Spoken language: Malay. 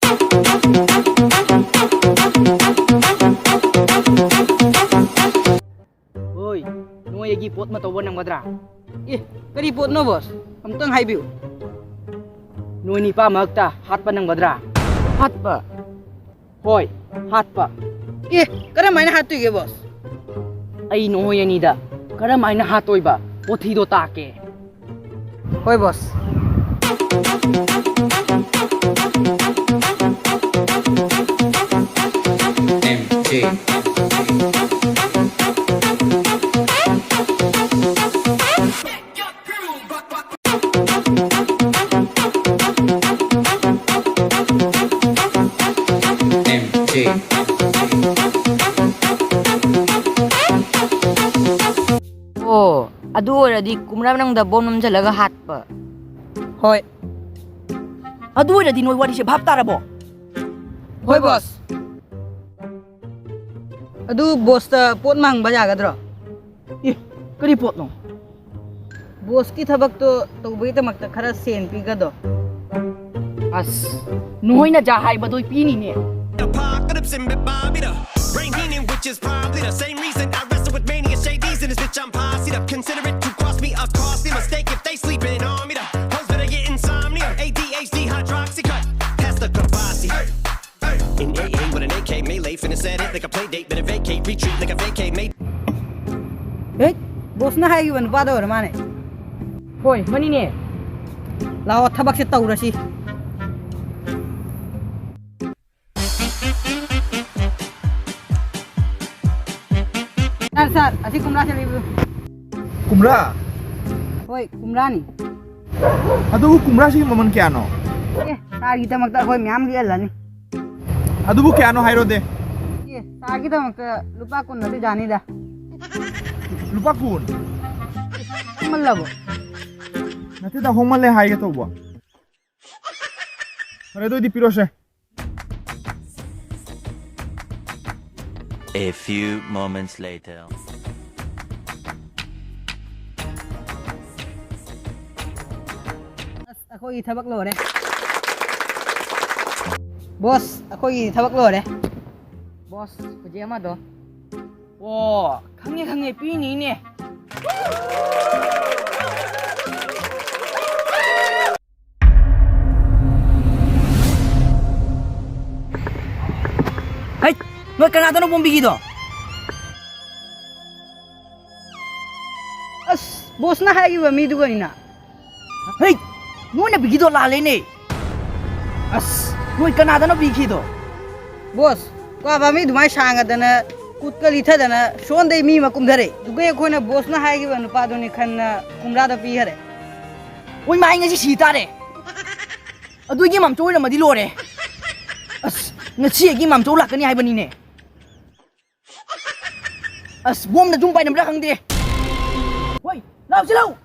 Oi, noi agi pot ma tawon ng madra. Kari pot no boss? Amtang haibiu. Noi ni pa magta hat pa ng madra. Hat pa. Hoy, hat pa. Kara mai na hat tu ge boss? Ai no ya ni da. Kara mai na hat oi ba? Pothi do ta ke. Hoy boss. MJ. Oh, adu already kumram nang da bom nam jalaga hat pa. Hoy. Adu already noi wari se bhap tarabo. Hoy boss. Adu boss ta pot mang ba jagadro? Kari pot no? Boss ki thabak to tawbai ta makta khara sen pi ga do. As noi na jahai badoi pi ni ne. Apocalypse and Bobby brain healing, which is probably the same reason I wrestle with mania shades in this bitch. I'm posse up. Consider it to cost me a costly mistake if they sleeping on me. The hoes better get insomnia. ADHD hydroxy cut past the capacity. In AA with an AK melee, finna set it like a play date. Better vacate, retreat like a vacate mate. Boss na hai ban pa do mane. Hoy, mani ne. Lao thabak se taurasi. Sir, asik kumra se review. Kumra? Hoy, kumra ni. Aduh, kumra sih momen kya no? Sar kita magta hoy myam li alla ni. Aduh, kya no hairo de? Sar kita magta lupa kun nadi jani da. Lupa kun? Mallabo. Nanti dah homal le hai gitu buat. Ada tu di pirose. A few moments later. Ako ithabak lo re. Boss, ako ithabak lo re. Boss, pajama do. Wow, 강해 삐니 ne. Hey, noi kanada no bombi gido. Boss na hai ba mi du gani na. Hey, noi na bigido la le ne. Noi kanada no bigido. Boss, ko ba mi dumai sanga dana kutkali tha dana sonde mi ma kumdare. Dugai ko na boss na hai ba nu pa do ni khan kumra da pi hare. Oi mai ngasi si ta de. Adu gi mam choi na madi lo re. Ngasi gi mam chou lakani hai bani ne. Bom na jung pai nam ra khang de. Oi, lao si lao.